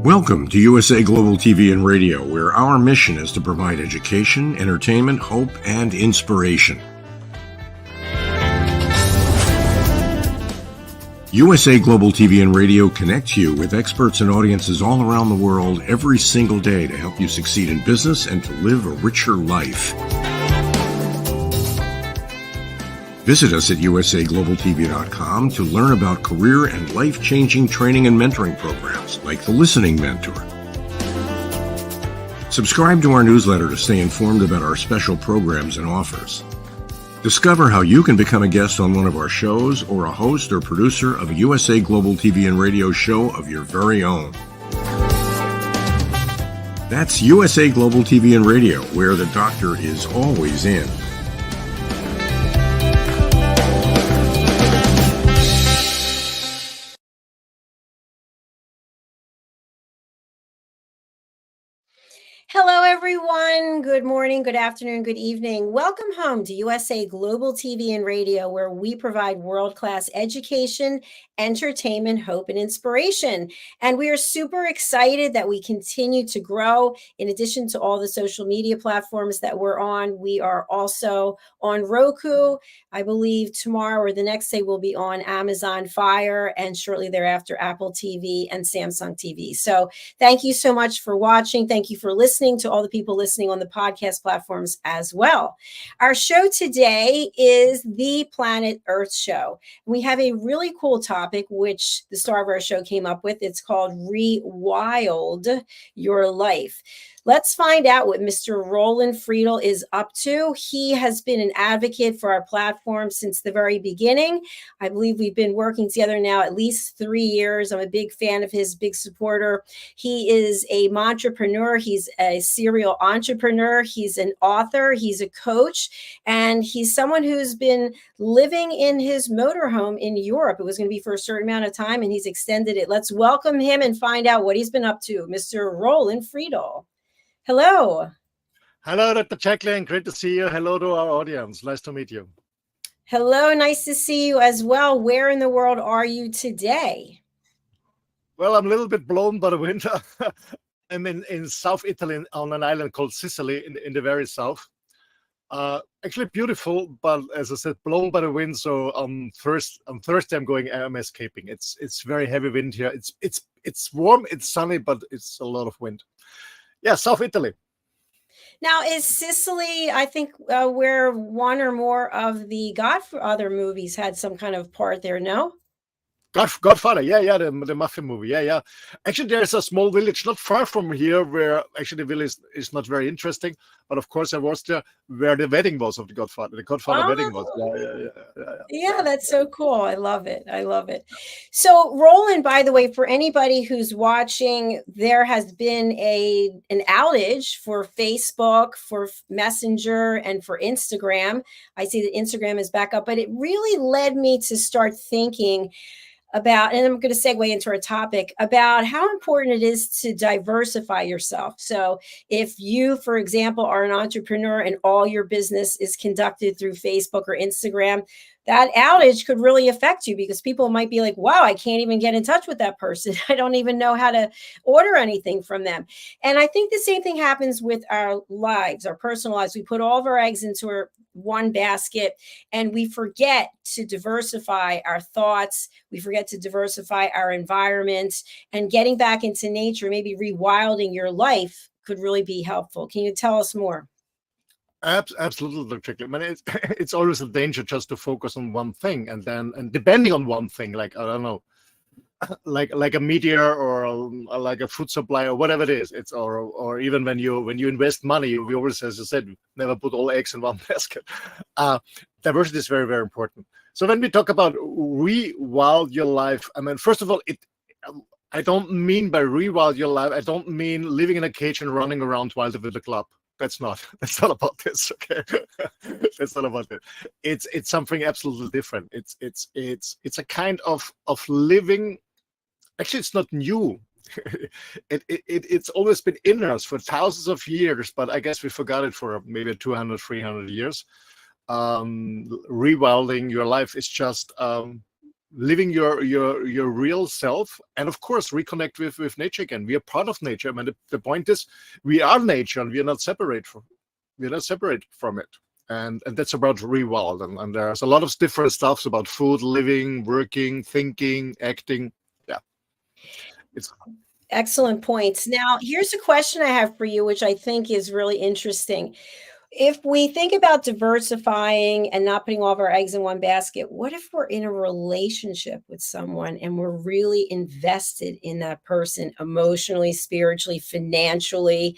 Welcome to USA Global TV and Radio, where our mission is to provide education, entertainment, hope, and inspiration. USA Global TV and Radio connects you with experts and audiences all around the world every single day to help you succeed in business and to live a richer life. Visit us at USAGLOBALTV.com to learn about career and life-changing training and mentoring programs like the Listening Mentor. Subscribe to our newsletter to stay informed about our special programs and offers. Discover how you can become a guest on one of our shows or a host or producer of a USA Global TV and Radio show of your very own. That's USA Global TV and Radio, where the doctor is always in. Hello, everyone. Good morning, good afternoon, good evening. Welcome home to USA Global TV and Radio, where we provide world-class education, entertainment, hope, and inspiration. And we are super excited that we continue to grow. In addition to all the social media platforms that we're on, we are also on Roku. I believe tomorrow or the next day we'll be on Amazon Fire, and shortly thereafter Apple TV and Samsung TV. So thank you so much for watching. Thank you for listening to all the people listening on the podcast platforms as well. Our show today is the Planet Earth Show. We have a really cool topic, which the star of our show came up with. It's called Rewild Your Life. Let's find out what Mr. Roland Friedel is up to. He has been an advocate for our platform since the very beginning. I believe we've been working together now at least 3 years. I'm a big fan of his, big supporter. He is a entrepreneur. He's a serial entrepreneur. He's an author. He's a coach. And he's someone who's been living in his motorhome in Europe. It was going to be for a certain amount of time, and he's extended it. Let's welcome him and find out what he's been up to. Mr. Roland Friedel. Hello. Hello, Dr. Jacalyn. Great to see you. Hello to our audience. Nice to meet you. Hello. Nice to see you as well. Where in the world are you today? Well, I'm a little bit blown by the wind. I'm in South Italy on an island called Sicily in the very south. Actually beautiful, but as I said, blown by the wind. So on Thursday I'm escaping. It's very heavy wind here. It's warm, it's sunny, but it's a lot of wind. Yeah, South Italy. Now, is Sicily, I think, where one or more of the Godfather movies had some kind of part there, no? Godfather, yeah, the mafia movie, yeah. Actually, there's a small village not far from here where actually the village is not very interesting, but of course I was there where the wedding was of the Godfather. The Godfather wedding was. Yeah, that's so cool. I love it. So, Roland, by the way, for anybody who's watching, there has been an outage for Facebook, for Messenger, and for Instagram. I see that Instagram is back up, but it really led me to start thinking about, and I'm going to segue into our topic, about how important it is to diversify yourself. So if you, for example, are an entrepreneur and all your business is conducted through Facebook or Instagram, that outage could really affect you, because people might be like, wow, I can't even get in touch with that person. I don't even know how to order anything from them. And I think the same thing happens with our lives, our personal lives. We put all of our eggs into one basket, and we forget to diversify our thoughts. We forget to diversify our environment, and getting back into nature, maybe rewilding your life, could really be helpful. Can you tell us more? Absolutely, Dr. Jacalyn. It's always a danger just to focus on one thing, and depending on one thing, like, I don't know, like a meteor or like a food supply or whatever it is. It's or even when you invest money, we always, as I said, never put all eggs in one basket. Diversity is very, very important. So when we talk about rewild your life, I mean, first of all, I don't mean by rewild your life, I don't mean living in a cage and running around wild with a club. That's not about this, okay? That's not about it. It's something absolutely different. It's a kind of living. Actually, it's not new. It's always been in us for thousands of years, but I guess we forgot it for maybe 200, 300 years. Rewilding your life is just living your real self, and of course reconnect with nature again. We are part of nature. I mean, the point is, we are nature, and we are not separate from it. And that's about Rewild. And there's a lot of different stuffs about food, living, working, thinking, acting. Yeah, it's Excellent points. Now, here's a question I have for you, which I think is really interesting. If we think about diversifying and not putting all of our eggs in one basket, what if we're in a relationship with someone and we're really invested in that person emotionally, spiritually, financially?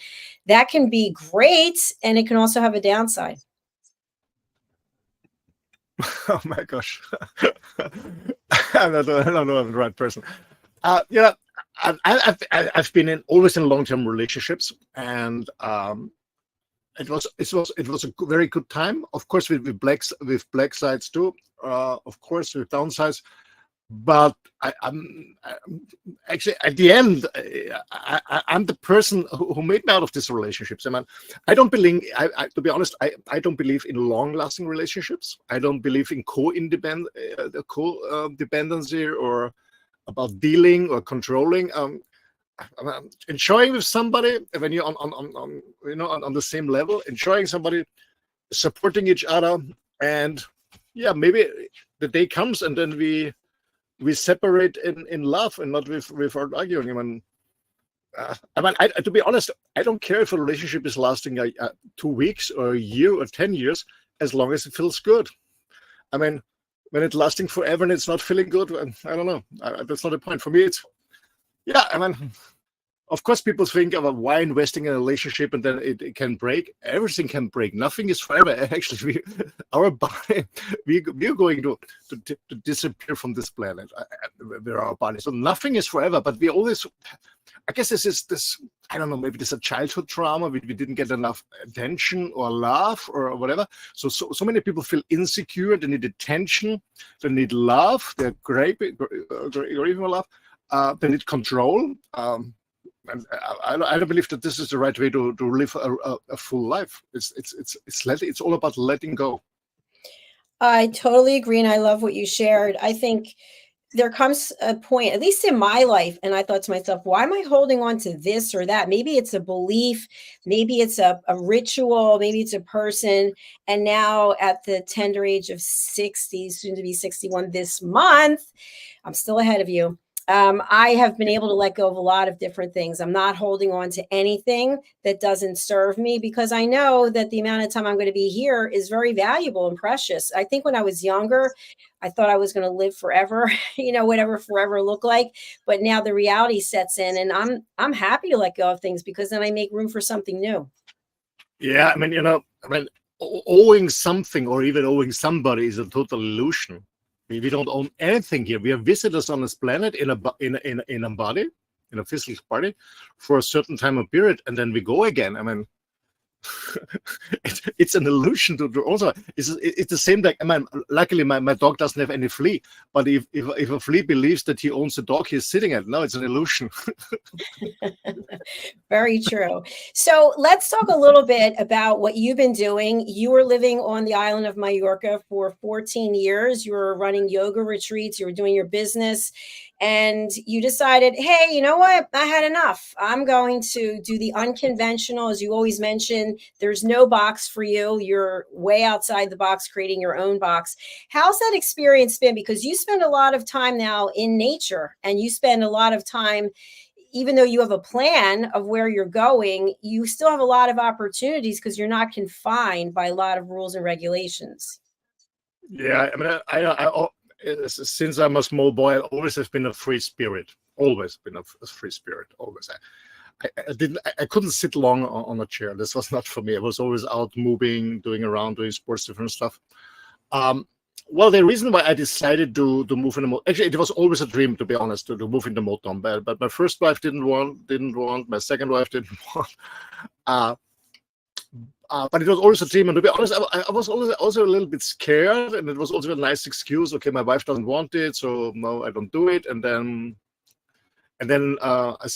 That can be great, and it can also have a downside. oh my gosh. I don't know if I'm the right person. Yeah, I've been always in long-term relationships, and it was a very good time. Of course, with black sides too. Of course, with downsides. But I'm actually at the end, I'm the person who made me out of these relationships. I mean, I don't believe. To be honest, I don't believe in long-lasting relationships. I don't believe in co-dependency or about dealing or controlling. Enjoying with somebody when you're on the same level, enjoying somebody, supporting each other, and yeah, maybe the day comes and then we separate in love and not without arguing. To be honest, I don't care if a relationship is lasting 2 weeks or a year or 10 years, as long as it feels good. I mean, when it's lasting forever and it's not feeling good, I don't know. That's not the point. For me, it's, yeah, I mean, of course, people think about why investing in a relationship and then it can break. Everything can break. Nothing is forever. Actually, our body, we're going to disappear from this planet. We're our body. So nothing is forever, but we always, I guess this, I don't know, maybe there's a childhood trauma. We didn't get enough attention or love or whatever. So many people feel insecure. They need attention. They need love. They're craving love. They need control. And I don't believe that this is the right way to live a full life. It's all about letting go. I totally agree, and I love what you shared. I think there comes a point, at least in my life, and I thought to myself, why am I holding on to this or that? Maybe it's a belief, maybe it's a ritual, maybe it's a person. And now at the tender age of 60, soon to be 61 this month, I'm still ahead of you. I have been able to let go of a lot of different things. I'm not holding on to anything that doesn't serve me, because I know that the amount of time I'm going to be here is very valuable and precious. I think when I was younger, I thought I was going to live forever, whatever forever looked like. But now the reality sets in, and I'm happy to let go of things, because then I make room for something new. Yeah, owing something or even owing somebody is a total illusion. We don't own anything here. We are visitors on this planet in a body, in a physical body, for a certain time of period, and then we go again. I mean, it's an illusion to also. It's the same like, luckily my dog doesn't have any flea, but if a flea believes that he owns the dog he's sitting at, no, it's an illusion. Very true. So let's talk a little bit about what you've been doing. You were living on the island of Mallorca for 14 years. You were running yoga retreats. You were doing your business. And you decided, hey, you know what? I had enough. I'm going to do the unconventional. As you always mention, there's no box for you. You're way outside the box, creating your own box. How's that experience been? Because you spend a lot of time now in nature, and you spend a lot of time, even though you have a plan of where you're going, you still have a lot of opportunities because you're not confined by a lot of rules and regulations. Yeah, since I'm a small boy, I always have been a free spirit. Always been a free spirit. Always. I couldn't sit long on a chair. This was not for me. I was always out moving, doing sports, different stuff. Well, the reason why I decided to move in actually, it was always a dream, to be honest, to move into motorhome. But my first wife didn't want. My second wife didn't want. But it was always a dream, and to be honest, I was also a little bit scared, and it was also a nice excuse. Okay, my wife doesn't want it, so no, I don't do it. And then I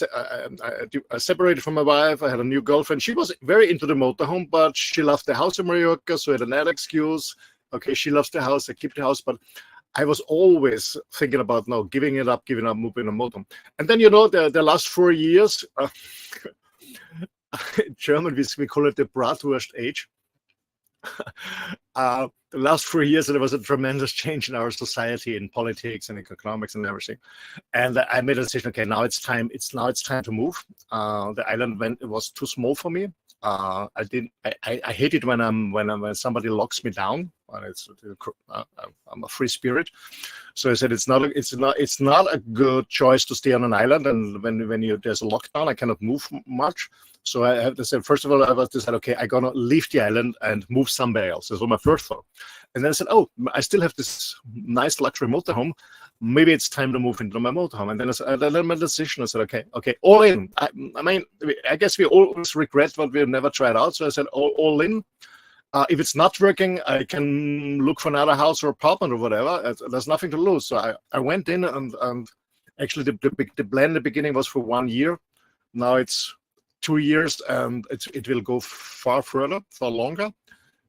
separated from my wife. I had a new girlfriend. She was very into the motorhome, but she loved the house in Mallorca, so I had another excuse. Okay, she loves the house. I keep the house, but I was always thinking about no, giving up, moving a motorhome. And then, you know, the last 4 years, in German, we call it the Bratwurst age. The last 4 years, there was a tremendous change in our society, in politics and economics and everything. And I made a decision. Okay, now it's time. It's time to move. The island it was too small for me. I hate it when somebody locks me down. I'm a free spirit, so I said it's not a good choice to stay on an island. And when there's a lockdown, I cannot move much. So I have to say, first of all, I was decided, okay, I'm gonna leave the island and move somewhere else. This was my first thought. And then I said, oh, I still have this nice luxury motorhome. Maybe it's time to move into my motorhome. And then I made my decision. I said, okay, all in. I mean, I guess we always regret what we've never tried out. So I said, all in. If it's not working, I can look for another house or apartment or whatever. There's nothing to lose. So I went in and actually the plan in the beginning was for 1 year. Now it's 2 years, and it will go far longer,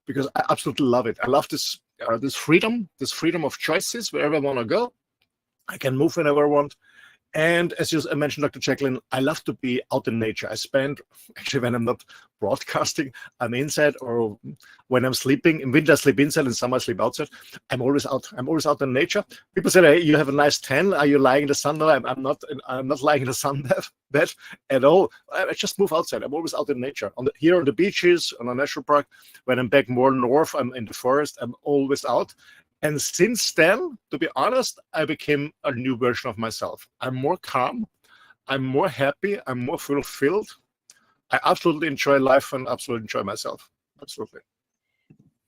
because I absolutely love it. I love this freedom of choices wherever I want to go. I can move whenever I want. And as you mentioned, Dr. Jacalyn, I love to be out in nature. Actually, when I'm not broadcasting, I'm inside, or when I'm sleeping. In winter, I sleep inside, in summer, I sleep outside. I'm always out in nature. People say, hey, you have a nice tan. Are you lying in the sun? No, I'm not lying in the sun bed at all. I just move outside. I'm always out in nature. Here on the beaches, on a national park. When I'm back more north, I'm in the forest. I'm always out. And since then, to be honest, I became a new version of myself. I'm more calm. I'm more happy. I'm more fulfilled. I absolutely enjoy life and absolutely enjoy myself. Absolutely.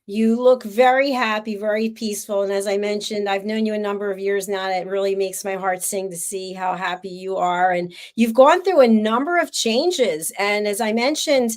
You look very happy, very peaceful. And as I mentioned, I've known you a number of years now. And it really makes my heart sing to see how happy you are. And you've gone through a number of changes. And as I mentioned,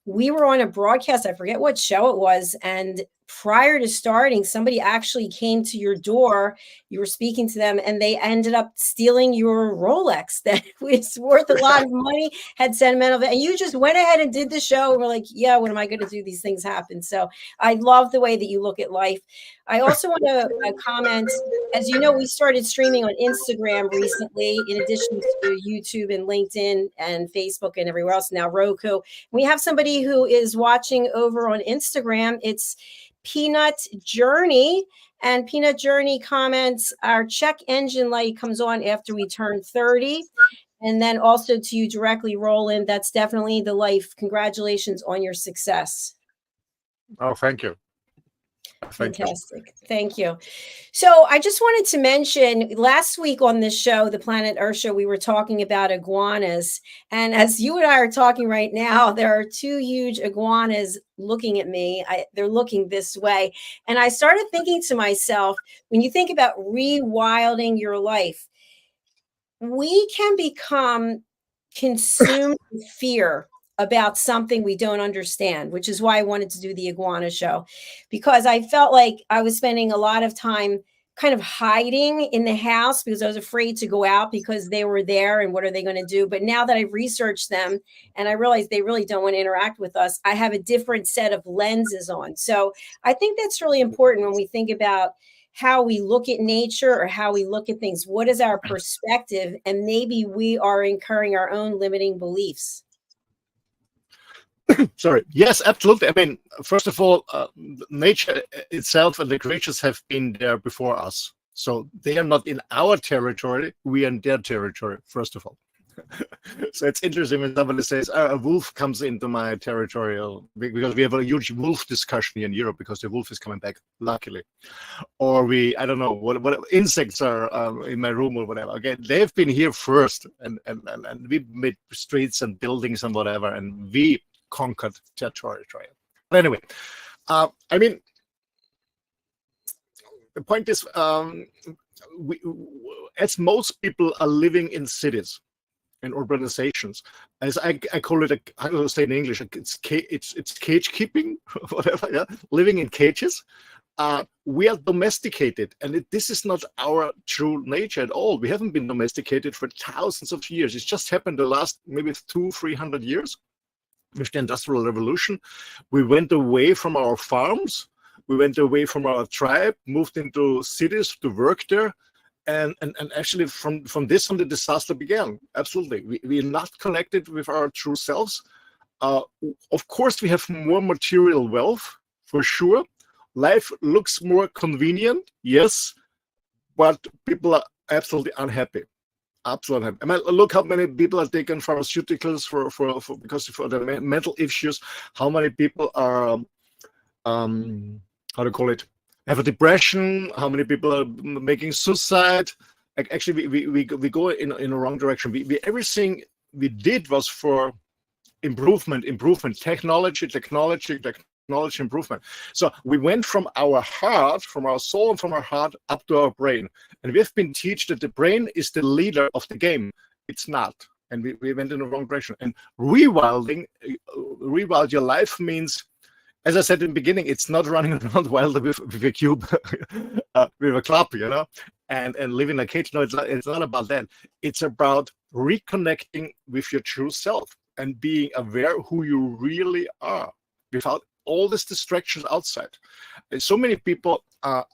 we were on a broadcast, I forget what show it was. And prior to starting, somebody actually came to your door. You were speaking to them, and they ended up stealing your Rolex that was worth a lot of money, had sentimental value. And you just went ahead and did the show. And we're like, yeah, when am I going to do? These things happen. So I love the way that you look at life. I also want to comment, as you know, we started streaming on Instagram recently, in addition to YouTube and LinkedIn and Facebook and everywhere else, now Roku. We have somebody who is watching over on Instagram. It's Peanut Journey, and Peanut Journey comments, our check engine light comes on after we turn 30. And then also to you directly, Roland, that's definitely the life. Congratulations on your success. Oh, thank you. Fantastic. Thank you. So I just wanted to mention, last week on this show, the Planet Earth Show, we were talking about iguanas. And as you and I are talking right now, there are two huge iguanas looking at me. They're looking this way. And I started thinking to myself, when you think about rewilding your life, we can become consumed with fear about something we don't understand, which is why I wanted to do the iguana show, because I felt like I was spending a lot of time kind of hiding in the house because I was afraid to go out because they were there and what are they going to do? But now that I've researched them and I realize they really don't want to interact with us, I have a different set of lenses on. So I think that's really important when we think about how we look at nature or how we look at things. What is our perspective? And maybe we are incurring our own limiting beliefs. Sorry. Yes, absolutely. I mean, first of all, nature itself and the creatures have been there before us. So they are not in our territory. We are in their territory, first of all. So it's interesting when somebody says, a wolf comes into my territory, because we have a huge wolf discussion here in Europe because the wolf is coming back, luckily. Or I don't know, what insects are in my room or whatever. Again, they've been here first, and we made streets and buildings and whatever, and we conquered territory. But anyway, I mean, the point is, as most people are living in cities and urbanizations, as I call it, I don't say in English, it's cage keeping, whatever, yeah, living in cages. We are domesticated, and this is not our true nature at all. We haven't been domesticated for thousands of years. It's just happened the last maybe 200-300 years. With the Industrial Revolution, we went away from our farms We went away from our tribe, moved into cities to work there. And actually from this on, the disaster began. Absolutely. We're not connected with our true selves. Of course, we have more material wealth, for sure. Life looks more convenient, yes, but people are absolutely unhappy. Absolutely unhappy. I mean, look how many people are taking pharmaceuticals because of the mental issues. How many people are, how to call it, have a depression. How many people are making suicide? Actually, we go in the wrong direction. Everything we did was for improvement, technology improvement. So we went from our heart, from our soul and from our heart up to our brain. And we've been taught that the brain is the leader of the game. It's not. And we went in the wrong direction. And rewild your life means, as I said in the beginning, it's not running around wild with a cube, with a club, you know, and living in a cage. No, it's not about that. It's about reconnecting with your true self and being aware who you really are without all these distractions outside. And so many people are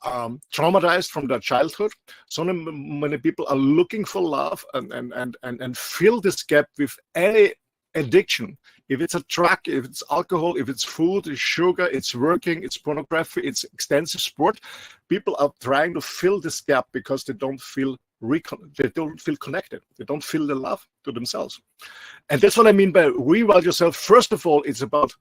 traumatized from their childhood. So many people are looking for love and fill this gap with any addiction. If it's a drug, if it's alcohol, if it's food, it's sugar, it's working, it's pornography, it's extensive sport, people are trying to fill this gap because they don't feel connected. They don't feel the love to themselves. And that's what I mean by rewild yourself. First of all, it's about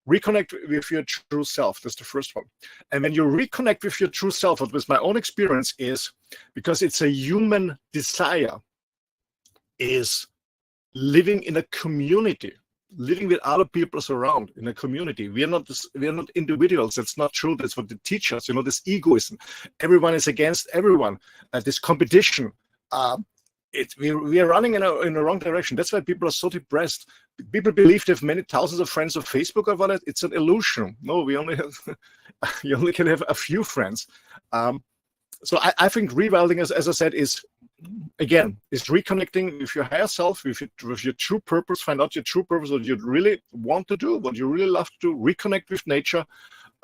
reconnect with your true self. That's the first one. And when you reconnect with your true self, what was my own experience is, because it's a human desire, is living in a community, living with other people around in a community. We are not individuals. That's not true. That's what they teach us. You know, this egoism. Everyone is against everyone. This competition. We are running in the wrong direction. That's why people are so depressed. People believe they have many thousands of friends on Facebook or whatever. It's an illusion. No, we only have you only can have a few friends. So I think rewilding, as I said, is reconnecting with your higher self, with your true purpose. Find out your true purpose, what you really want to do, what you really love to do. Reconnect with nature,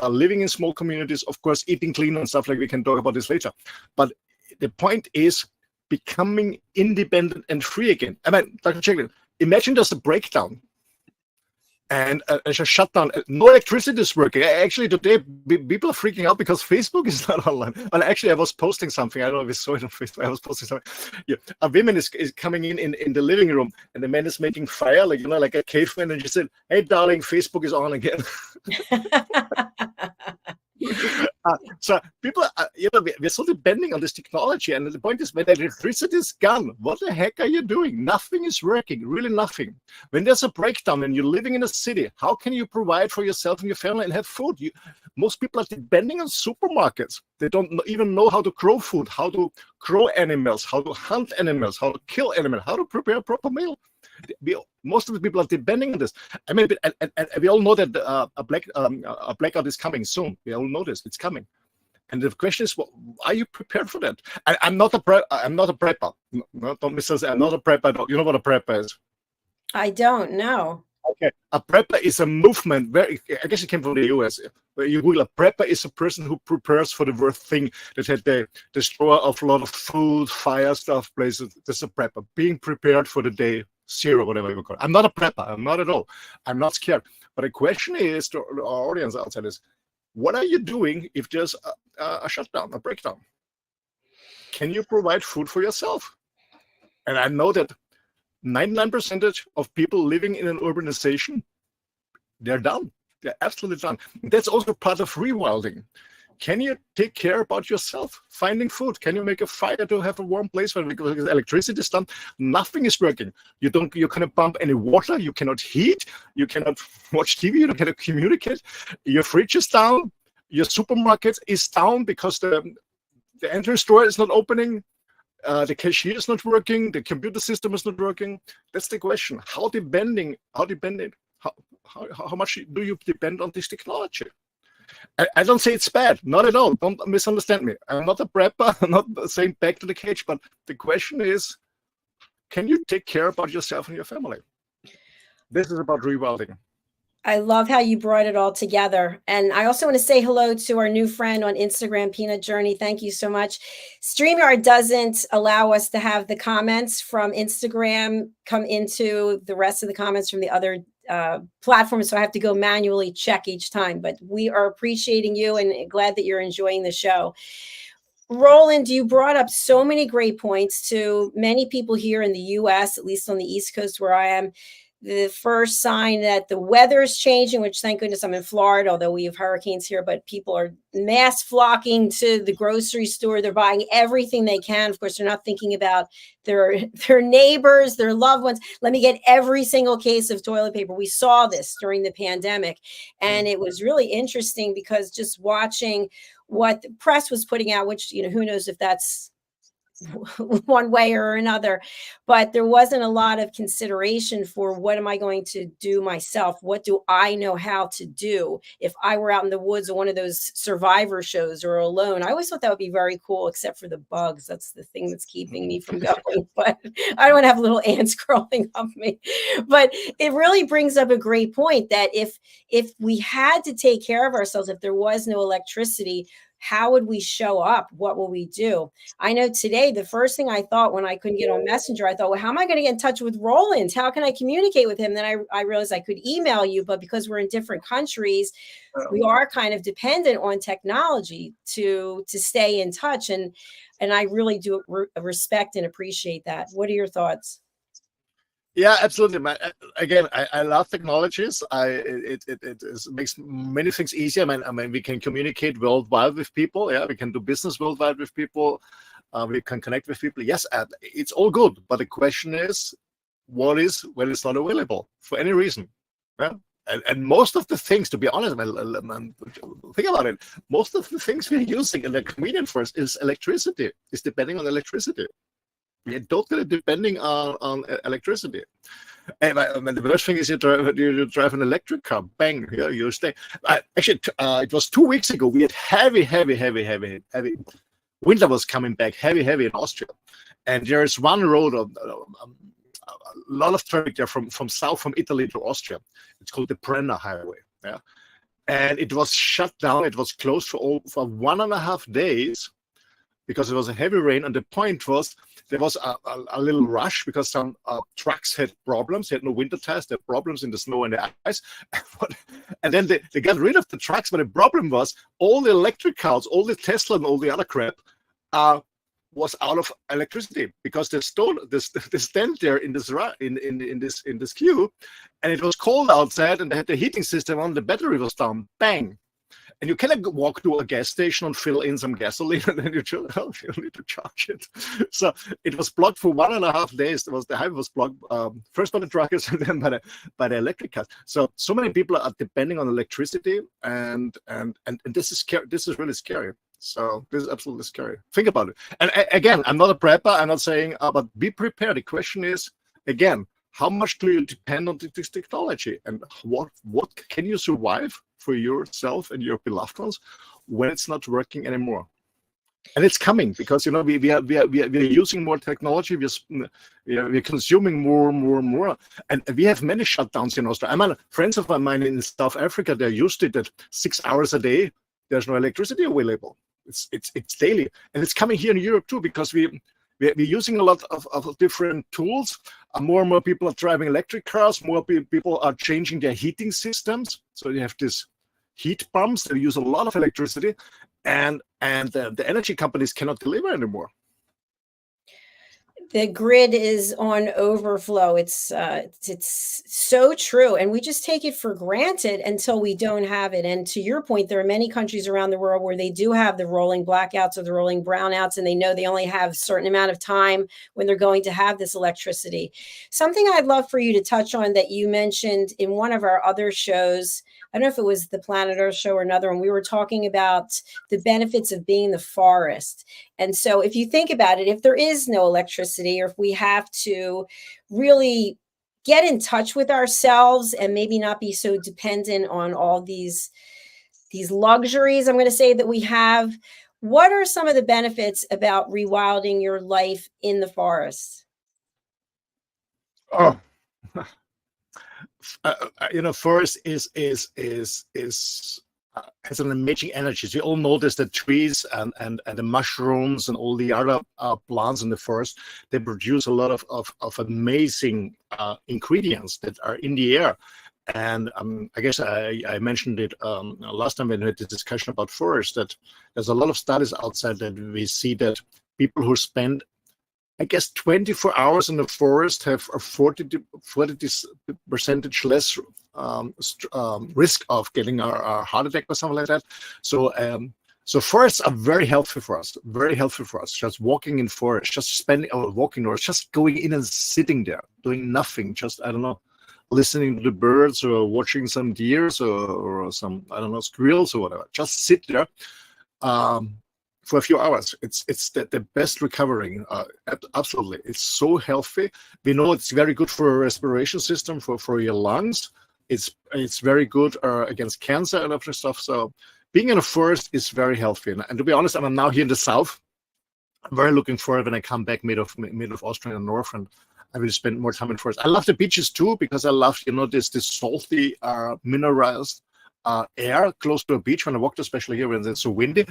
living in small communities, of course, eating clean and stuff like we can talk about this later. But the point is becoming independent and free again. I mean, Dr. Jacalyn, imagine there's a breakdown and a shutdown. No electricity is working. Actually, today people are freaking out because Facebook is not online. And actually, I was posting something. I don't know if you saw it on Facebook. I was posting something. Yeah, a woman is coming in the living room, and the man is making fire, like, you know, like a caveman. And she said, "Hey, darling, Facebook is on again." So people, we're so depending on this technology, and the point is, when the electricity is gone, what the heck are you doing? Nothing is working, really nothing. When there's a breakdown and you're living in a city, how can you provide for yourself and your family and have food? Most people are depending on supermarkets. They don't even know how to grow food, how to grow animals, how to hunt animals, how to kill animals, how to prepare a proper meal. Most of the people are depending on this. I mean, and we all know that a blackout is coming soon. We all know this; it's coming. And the question is, well, are you prepared for that? I'm not a prepper. No, don't misunderstand. I'm not a prepper. You know what a prepper is? I don't know. Okay, a prepper is a movement where, I guess it came from the US. Where you Google, a prepper is a person who prepares for the worst thing, that had the destroyer of a lot of food, fire stuff, places. That's a prepper, being prepared for the day zero, whatever you call it. I'm not a prepper. I'm not at all. I'm not scared. But the question is to our audience outside is, what are you doing if there's a shutdown, a breakdown? Can you provide food for yourself? And I know that 99% of people living in an urbanization, they're done. They're absolutely done. That's also part of rewilding. Can you take care about yourself? Finding food. Can you make a fire to have a warm place? Because electricity is done. Nothing is working. You cannot pump any water. You cannot heat. You cannot watch TV. You cannot communicate. Your fridge is down. Your supermarket is down because the entrance door is not opening. The cashier is not working. The computer system is not working. That's the question. How much do you depend on this technology? I don't say it's bad, not at all. Don't misunderstand me. I'm not a prepper. I'm not saying back to the cage, but the question is, can you take care about yourself and your family? This is about rewilding. I love how you brought it all together. And I also want to say hello to our new friend on Instagram, Peanut Journey. Thank you so much. StreamYard doesn't allow us to have the comments from Instagram come into the rest of the comments from the other platforms. So I have to go manually check each time. But we are appreciating you and glad that you're enjoying the show. Roland, you brought up so many great points to many people here in the US, at least on the East Coast where I am. The first sign that the weather is changing, which thank goodness I'm in Florida, although we have hurricanes here, but people are mass flocking to the grocery store. They're buying everything they can. Of course, they're not thinking about their neighbors, their loved ones. Let me get every single case of toilet paper. We saw this during the pandemic. And it was really interesting because just watching what the press was putting out, which, who knows if that's one way or another, but there wasn't a lot of consideration for what am I going to do myself? What do I know how to do if I were out in the woods or one of those survivor shows or alone? I always thought that would be very cool, except for the bugs. That's the thing that's keeping me from going, but I don't want to have little ants crawling up me. But it really brings up a great point that if we had to take care of ourselves, if there was no electricity, how would we show up? What will we do? I know today, the first thing I thought when I couldn't get on Messenger, I thought, well, how am I going to get in touch with Roland? How can I communicate with him? Then I realized I could email you, but because we're in different countries, we are kind of dependent on technology to stay in touch. And I really do respect and appreciate that. What are your thoughts? Yeah, absolutely, man. Again, I love technologies. It makes many things easier. I mean, we can communicate worldwide with people. Yeah, we can do business worldwide with people. We can connect with people. Yes, it's all good. But the question is, what is when it's not available for any reason? Yeah. And most of the things, to be honest, think about it. Most of the things we're using in the convenience first is electricity. It's depending on electricity. We're totally depending on electricity. And the worst thing is you drive an electric car, bang, yeah, you stay. Actually, it was 2 weeks ago. We had heavy winter was coming back, heavy in Austria. And there is one road, a lot of traffic there from Italy to Austria. It's called the Brenner Highway. Yeah. And it was shut down. It was closed for 1.5 days because it was a heavy rain. And the point was, there was a little rush because some trucks had problems. They had no winter tires. They had problems in the snow and the ice. And then they got rid of the trucks. But the problem was all the electric cars, all the Tesla and all the other crap was out of electricity because they stand there in this queue, and it was cold outside, and they had the heating system on. The battery was down. Bang. And you cannot walk to a gas station and fill in some gasoline, and then you need to charge it. So it was blocked for 1.5 days. The highway was blocked first by the truckers and then by the electric cars. So many people are depending on electricity, and this is scary. This is really scary. So this is absolutely scary. Think about it. And again, I'm not a prepper. I'm not saying, but be prepared. The question is, again, how much do you depend on this technology, and what can you survive for yourself and your beloved ones when it's not working anymore? And it's coming because we are using more technology. We're consuming more, and we have many shutdowns in Australia. Friends of mine in South Africa, they're used to it that 6 hours a day there's no electricity available. It's daily, and it's coming here in Europe too because we're using a lot of different tools. More and more people are driving electric cars. More people are changing their heating systems. So you have these heat pumps that use a lot of electricity, and the energy companies cannot deliver anymore. The grid is on overflow. It's so true. And we just take it for granted until we don't have it. And to your point, there are many countries around the world where they do have the rolling blackouts or the rolling brownouts, and they know they only have a certain amount of time when they're going to have this electricity. Something I'd love for you to touch on that you mentioned in one of our other shows, I don't know if it was the Planet Earth show or another one, we were talking about the benefits of being in the forest. And so if you think about it, if there is no electricity, or if we have to really get in touch with ourselves and maybe not be so dependent on all these luxuries, I'm going to say, that we have, what are some of the benefits about rewilding your life in the forest? Oh, forest has an amazing energy. So we all notice that trees and the mushrooms and all the other plants in the forest, they produce a lot of amazing ingredients that are in the air. And I guess I mentioned it last time when we had the discussion about forest, that there's a lot of studies outside that we see that people who spend, I guess, 24 hours in the forest have a 40% less risk of getting a heart attack or something like that. So forests are very healthy for us, very healthy for us. Just walking in forest, just spending or walking, or just going in and sitting there, doing nothing, just, I don't know, listening to the birds or watching some deers or some, I don't know, squirrels or whatever. Just sit there for a few hours. It's the best recovering. Absolutely. It's so healthy. We know it's very good for a respiration system, for your lungs. It's very good against cancer and other stuff. So being in a forest is very healthy. And to be honest, I'm now here in the south. I'm very looking forward when I come back mid of Austria and north, and I will spend more time in forest. I love the beaches too, because I love, this salty, mineralized air close to a beach when I walked, especially here when it's so windy.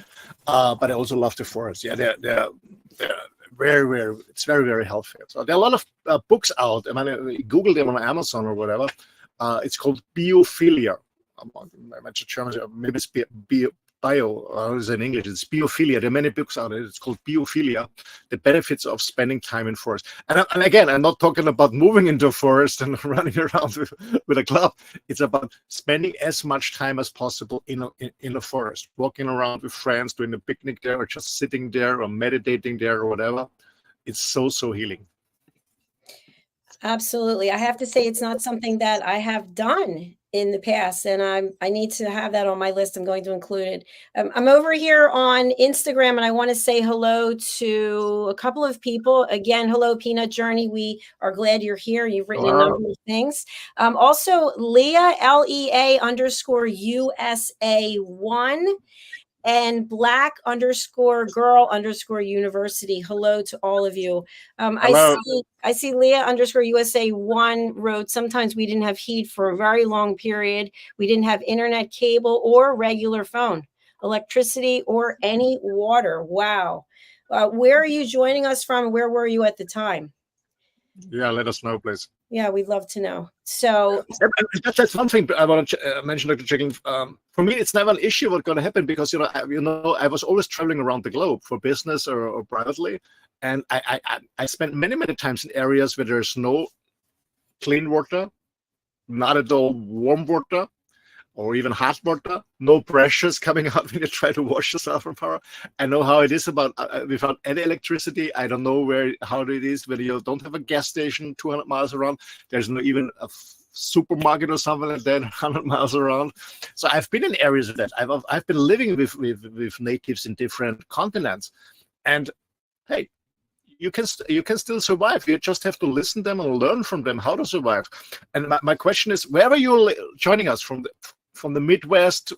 But I also love the forest. Yeah, they're very, very, it's very, very healthy. So there are a lot of books out. I mean, Google them on Amazon or whatever. It's called biophilia. I mentioned German, maybe it's bio, is in English, it's biophilia. There are many books out there. It's called biophilia, the benefits of spending time in forest. And again, I'm not talking about moving into a forest and running around with a club. It's about spending as much time as possible in a forest, walking around with friends, doing a picnic there, or just sitting there or meditating there or whatever. It's so healing. Absolutely. I have to say it's not something that I have done in the past, and I need to have that on my list. I'm going to include it. I'm over here on Instagram, and I want to say hello to a couple of people. Again, hello, Peanut Journey. We are glad you're here. You've written a number of things. Also, Leah, LEA_USA1. And Black_girl_university. Hello to all of you. I see Leah_USA1 wrote, sometimes we didn't have heat for a very long period. We didn't have internet, cable, or regular phone, electricity, or any water. Wow. Where are you joining us from? Where were you at the time? Yeah, let us know, please. Yeah, we'd love to know. So that's one thing I want to mention, Dr. Jacalyn. For me, it's never an issue what's going to happen, because I was always traveling around the globe for business or privately, and I spent many times in areas where there's no clean water, not at all warm water, or even hot water, no pressures coming out when you try to wash yourself from power. I know how it is without any electricity. I don't know how it is when you don't have a gas station 200 miles around. There's no even a supermarket or something like that 100 miles around. So I've been in areas of that. I've been living with natives in different continents, and hey, you can still survive. You just have to listen to them and learn from them how to survive. And my question is, wherever you're joining us from the Midwest,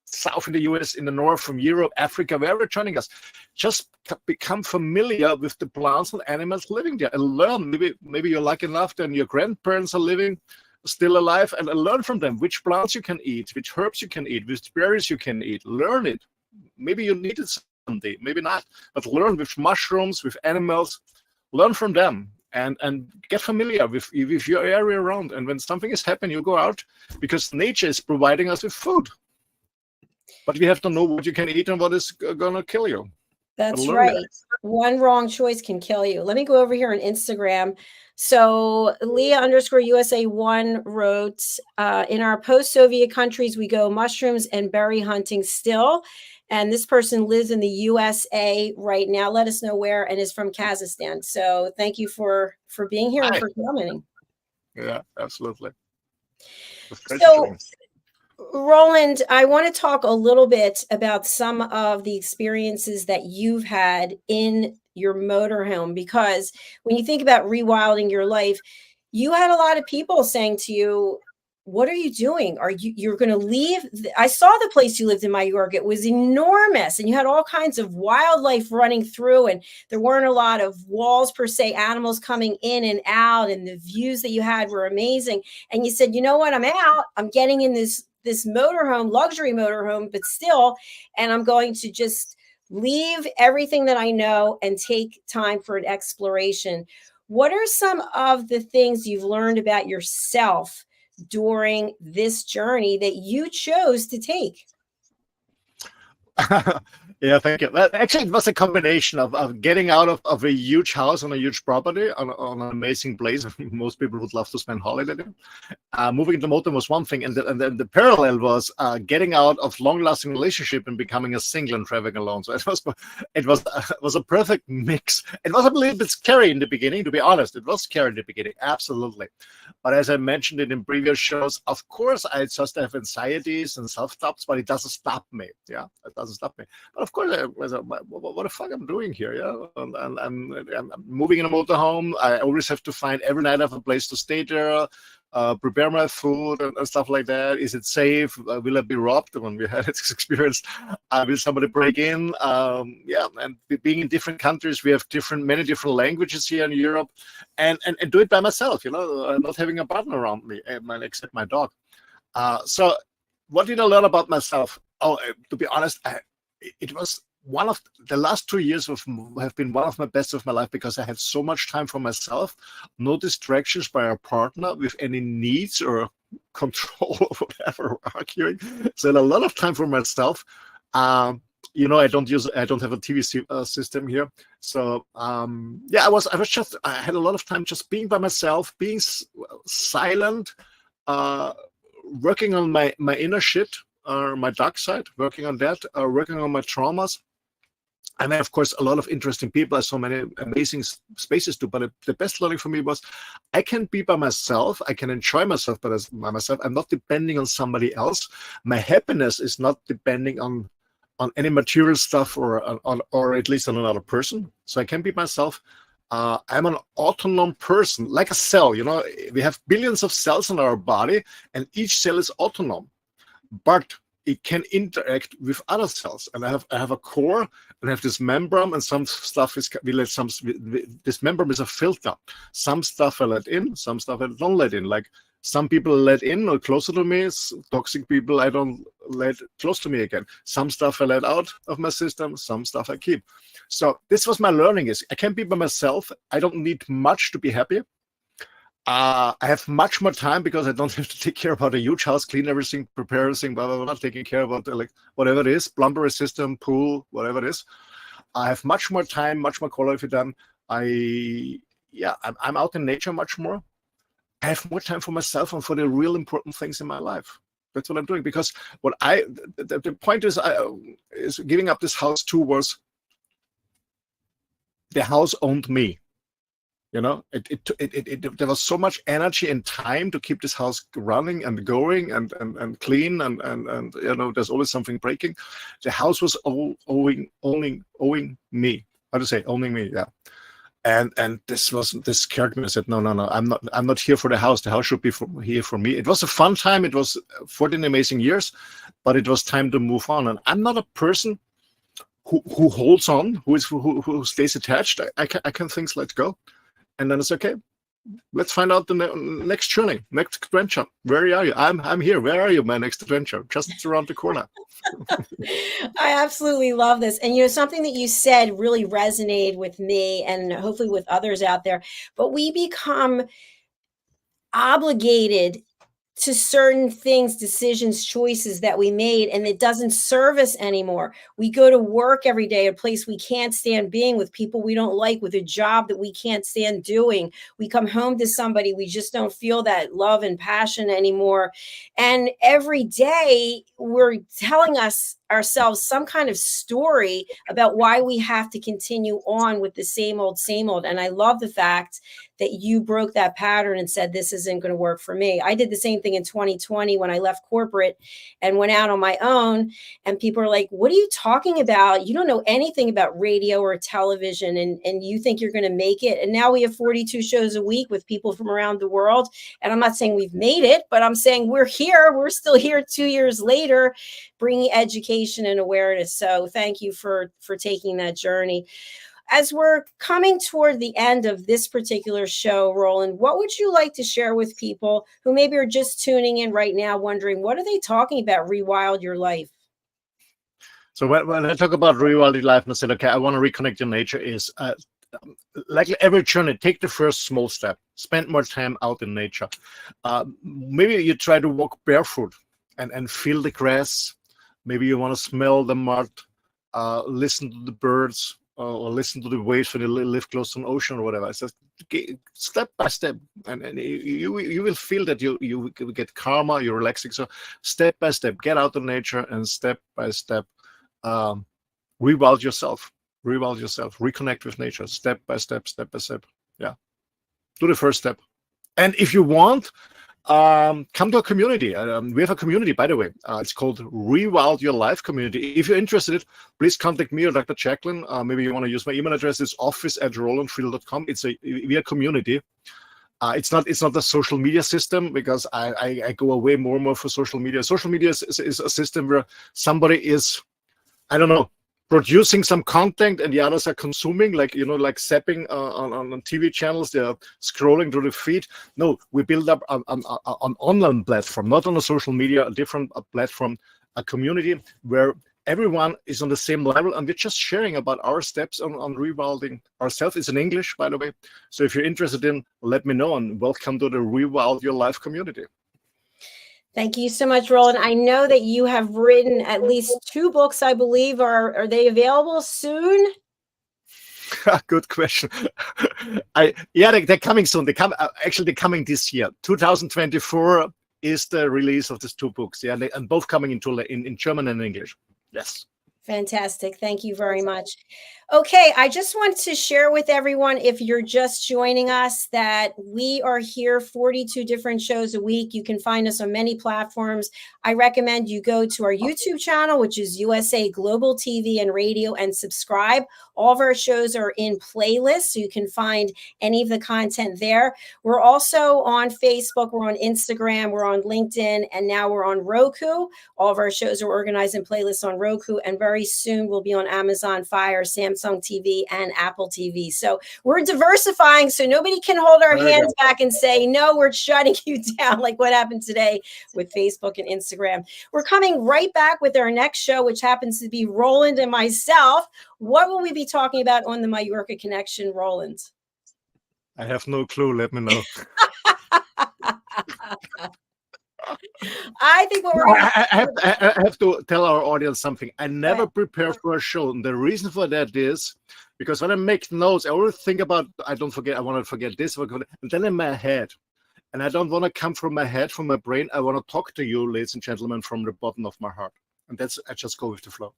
south in the US, in the north, from Europe, Africa, wherever you're joining us, just become familiar with the plants and animals living there and learn. Maybe you're lucky enough that your grandparents are still alive, and learn from them which plants you can eat, which herbs you can eat, which berries you can eat. Learn it. Maybe you need it someday, maybe not, but learn with mushrooms, with animals. Learn from them. And get familiar with your area around. And when something is happening, you go out, because nature is providing us with food. But we have to know what you can eat and what is going to kill you. That's right. One wrong choice can kill you. Let me go over here on Instagram. So Leah_USA1 wrote, in our post-Soviet countries, we go mushrooms and berry hunting still. And this person lives in the USA right now. Let us know where, and is from Kazakhstan. So thank you for being here and for commenting. Yeah, absolutely. So, Roland, I want to talk a little bit about some of the experiences that you've had in your motorhome, because when you think about rewilding your life, you had a lot of people saying to you, what are you doing? You're going to leave? I saw the place you lived in Mallorca. It was enormous, and you had all kinds of wildlife running through, and there weren't a lot of walls per se, animals coming in and out, and the views that you had were amazing. And you said, you know what? I'm out. I'm getting in this motorhome, luxury motorhome, but still, and I'm going to just leave everything that I know and take time for an exploration. What are some of the things you've learned about yourself during this journey that you chose to take? Yeah, thank you. Well, actually, it was a combination of getting out of a huge house on a huge property on an amazing place. Most people would love to spend holiday there. Moving into motorhome was one thing, and then the parallel was getting out of long-lasting relationship and becoming a single and traveling alone. So it was a perfect mix. It was a little bit scary in the beginning, to be honest. It was scary in the beginning, absolutely. But as I mentioned it in previous shows, of course, I just have anxieties and self-doubts, but it doesn't stop me. Yeah, it doesn't stop me. But of course, I was like, what the fuck I'm doing here? Yeah, and I'm moving in a motorhome. I always have to find every night I have a place to stay there, prepare my food and stuff like that. Is it safe? Will I be robbed? When we had this experience, will somebody break in? Yeah, and being in different countries, we have many different languages here in Europe, and do it by myself. You know, not having a partner around me, except my dog. So, what did I learn about myself? Oh, to be honest, it was one of the last 2 years have been one of my best of my life, because I had so much time for myself, no distractions by a partner with any needs or control or whatever, arguing. So I had a lot of time for myself. You know, I don't have a TV system here. So yeah, I had a lot of time just being by myself, being silent, working on my inner shit, my dark side, working on that, working on my traumas. And then, of course, a lot of interesting people. I saw many amazing spaces too. But the best learning for me was I can be by myself. I can enjoy myself by myself. I'm not depending on somebody else. My happiness is not depending on any material stuff or at least on another person. So I can be myself. I'm an autonomous person, like a cell. You know, we have billions of cells in our body, and each cell is autonomous. But it can interact with other cells, and I have a core, and I have this membrane, and some stuff this membrane is a filter. Some stuff I let in, some stuff I don't let in. Like some people let in or closer to me, toxic people I don't let close to me again. Some stuff I let out of my system, some stuff I keep. So this was my learning: is I can be by myself. I don't need much to be happy. I have much more time because I don't have to take care about a huge house, clean everything, prepare everything, blah, blah, blah, taking care about whatever it is, plumber system, pool, whatever it is. I have much more time, much more quality time. I'm out in nature much more. I have more time for myself and for the real important things in my life. That's what I'm doing, because the point is giving up this house too was the house owned me. You know, there was so much energy and time to keep this house running and going and clean and you know, there's always something breaking. The house was owning me. How to say owning me? Yeah. And this scared me. I said, no, I'm not here for the house. The house should be here for me. It was a fun time. It was 14 amazing years, but it was time to move on. And I'm not a person who holds on, who stays attached. I can things let go. And then it's okay. Let's find out the next journey, next adventure. Where are you? I'm here. Where are you? My next adventure, just around the corner. I absolutely love this. And, you know, something that you said really resonated with me and hopefully with others out there. But we become obligated to certain things, decisions, choices that we made, and it doesn't serve us anymore. We go to work every day, a place we can't stand being, with people we don't like, with a job that we can't stand doing. We come home to somebody, we just don't feel that love and passion anymore. And every day we're telling ourselves some kind of story about why we have to continue on with the same old, same old. And I love the fact that you broke that pattern and said, this isn't going to work for me. I did the same thing in 2020 when I left corporate and went out on my own. And people are like, what are you talking about? You don't know anything about radio or television, and you think you're going to make it. And now we have 42 shows a week with people from around the world. And I'm not saying we've made it, but I'm saying we're here. We're still here 2 years later, bringing education and awareness. So thank you for taking that journey. As we're coming toward the end of this particular show, Roland, what would you like to share with people who maybe are just tuning in right now, wondering, what are they talking about? Rewild your life. So when I talk about rewild your life and I said, okay, I want to reconnect to nature, is like every journey, take the first small step, spend more time out in nature. Maybe you try to walk barefoot and feel the grass. Maybe you want to smell the mud, listen to the birds, or listen to the waves when you live close to an ocean or whatever. It's just step by step, and you will feel that you get calmer, you're relaxing. So step by step, get out in nature, and step by step, rewild yourself, reconnect with nature, step by step. Yeah, do the first step. And if you want, come to a community. We have a community, by the way. It's called Rewild Your Life Community. If you're interested, please contact me or Dr. Jacalyn. Maybe you want to use my email address. It's office@roland-friedl-wirelessliferocks.com. We are a community. It's not a social media system, because I go away more and more for social media. Social media is a system where somebody is, I don't know, producing some content and the others are consuming, like zapping on TV channels. They're scrolling through the feed. No, we build up an online platform, not on a social media, a different platform, a community where everyone is on the same level, and we're just sharing about our steps on rewilding ourselves. It's in English, by the way. So if you're interested in, let me know, and welcome to the Rewild Your Life community. Thank you so much, Roland. I know that you have written at least 2 books, I believe. Are they available soon? Good question. They're coming soon. They're coming this year. 2024 is the release of these 2 books. Yeah, and both coming in German and English. Yes. Fantastic. Thank you very much. Okay, I just want to share with everyone, if you're just joining us, that we are here 42 different shows a week. You can find us on many platforms. I recommend you go to our YouTube channel, which is USA Global TV and Radio, and subscribe. All of our shows are in playlists, so you can find any of the content there. We're also on Facebook, we're on Instagram, we're on LinkedIn, and now we're on Roku. All of our shows are organized in playlists on Roku, and very soon we'll be on Amazon Fire, Samsung TV, and Apple TV. So we're diversifying, so nobody can hold our hands back and say, no, we're shutting you down, like what happened today with Facebook and Instagram. We're coming right back with our next show, which happens to be Roland and myself. What will we be talking about on the Mallorca Connection, Roland? I have no clue. Let me know. I think what we're I have to tell our audience something. I never prepare for a show. And the reason for that is because when I make notes, I always think about, I want to forget this, and then in my head. And I don't want to come from my head, from my brain. I want to talk to you, ladies and gentlemen, from the bottom of my heart. And I just go with the flow.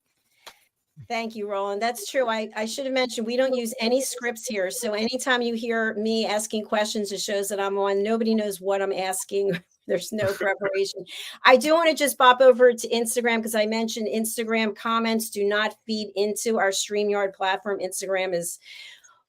Thank you, Roland. That's true. I should have mentioned, we don't use any scripts here. So anytime you hear me asking questions to shows that I'm on, nobody knows what I'm asking. There's no preparation. I do want to just pop over to Instagram, because I mentioned Instagram comments do not feed into our StreamYard platform. Instagram is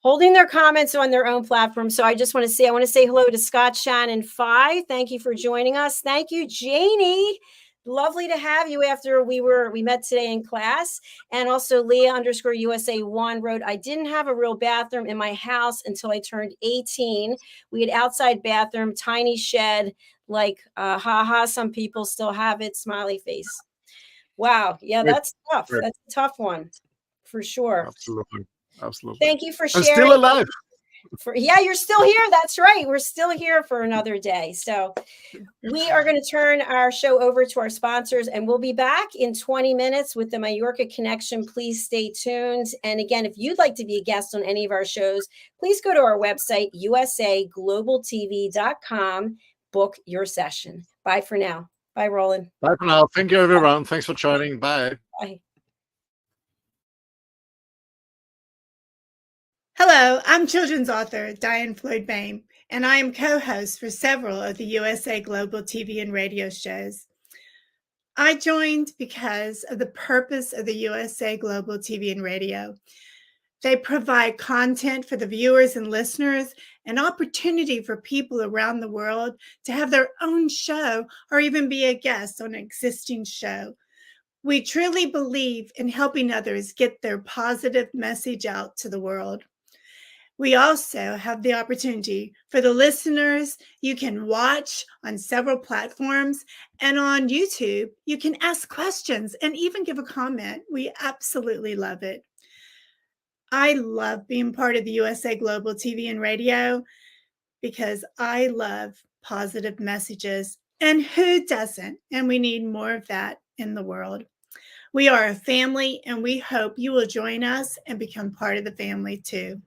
holding their comments on their own platform. So I just want to say, hello to Scott, Shannon, Phi. Thank you for joining us. Thank you, Janie. Lovely to have you after we met today in class. And also Leah_USA1 wrote, I didn't have a real bathroom in my house until I turned 18. We had outside bathroom, tiny shed, like, haha, some people still have it, smiley face. Wow. Yeah, that's tough. That's a tough one for sure. Absolutely. Thank you for sharing. I'm still alive. Yeah, you're still here. That's right. We're still here for another day. So we are going to turn our show over to our sponsors, and we'll be back in 20 minutes with the Mallorca Connection. Please stay tuned. And again, if you'd like to be a guest on any of our shows, please go to our website, USAGLOBALTV.com. Book your session. Bye for now. Bye, Roland. Bye for now. Thank you, everyone. Thanks for joining. Bye. Bye. Hello, I'm children's author Diane Floyd-Bain, and I am co-host for several of the USA Global TV and radio shows. I joined because of the purpose of the USA Global TV and radio. They provide content for the viewers and listeners, an opportunity for people around the world to have their own show or even be a guest on an existing show. We truly believe in helping others get their positive message out to the world. We also have the opportunity for the listeners. You can watch on several platforms, and on YouTube, you can ask questions and even give a comment. We absolutely love it. I love being part of the USA Global TV and radio because I love positive messages, and who doesn't? And we need more of that in the world. We are a family, and we hope you will join us and become part of the family too.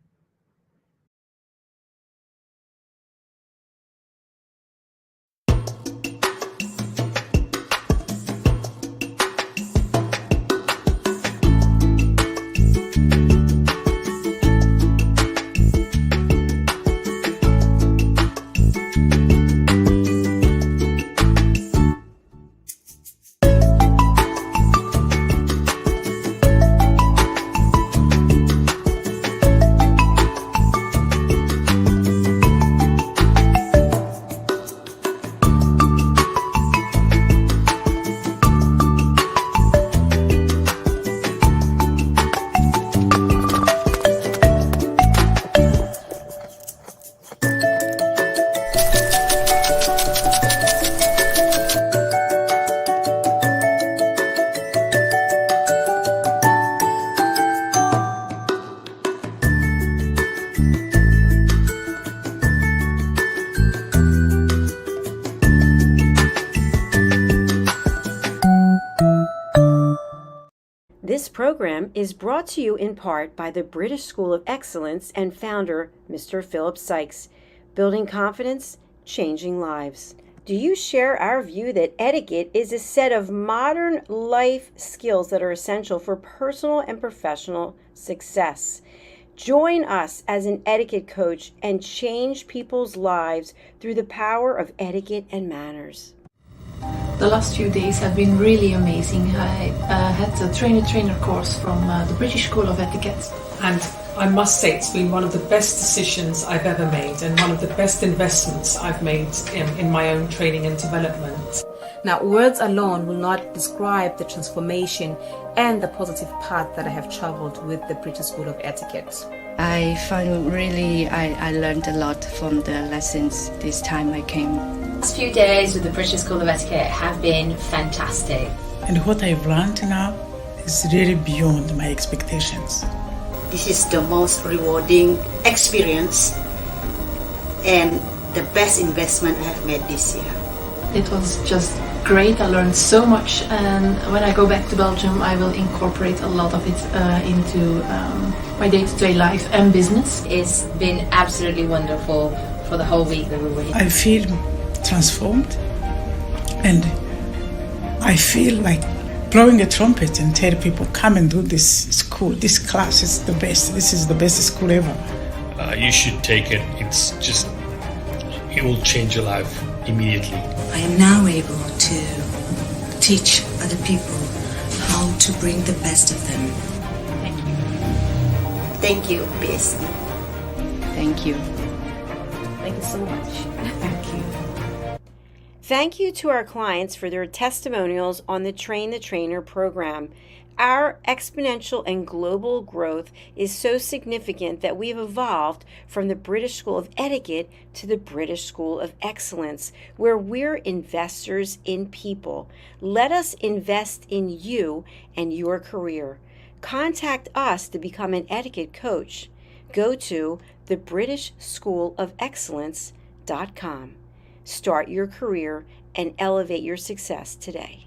This program is brought to you in part by the British School of Excellence and founder, Mr. Philip Sykes, building confidence, changing lives. Do you share our view that etiquette is a set of modern life skills that are essential for personal and professional success? Join us as an etiquette coach and change people's lives through the power of etiquette and manners. The last few days have been really amazing. I had a trainer course from the British School of Etiquette. And I must say it's been one of the best decisions I've ever made and one of the best investments I've made in my own training and development. Now, words alone will not describe the transformation and the positive path that I have traveled with the British School of Etiquette. I find really I learned a lot from the lessons this time I came. The last few days with the British School of Etiquette have been fantastic. And what I've learned now is really beyond my expectations. This is the most rewarding experience and the best investment I have made this year. It was just great. I learned so much, and when I go back to Belgium I will incorporate a lot of it into my day-to-day life and business. It's been absolutely wonderful for the whole week that we were here. I feel transformed, and I feel like blowing a trumpet and tell people, come and do this school, this class is the best, this is the best school ever. You should take it. It will change your life immediately. I am now able to teach other people how to bring the best of them. Thank you. Thank you, BSc. Thank you. Thank you so much. Thank you. Thank you to our clients for their testimonials on the Train the Trainer program. Our exponential and global growth is so significant that we've evolved from the British School of Etiquette to the British School of Excellence, where we're investors in people. Let us invest in you and your career. Contact us to become an etiquette coach. Go to thebritishschoolofexcellence.com. Start your career and elevate your success today.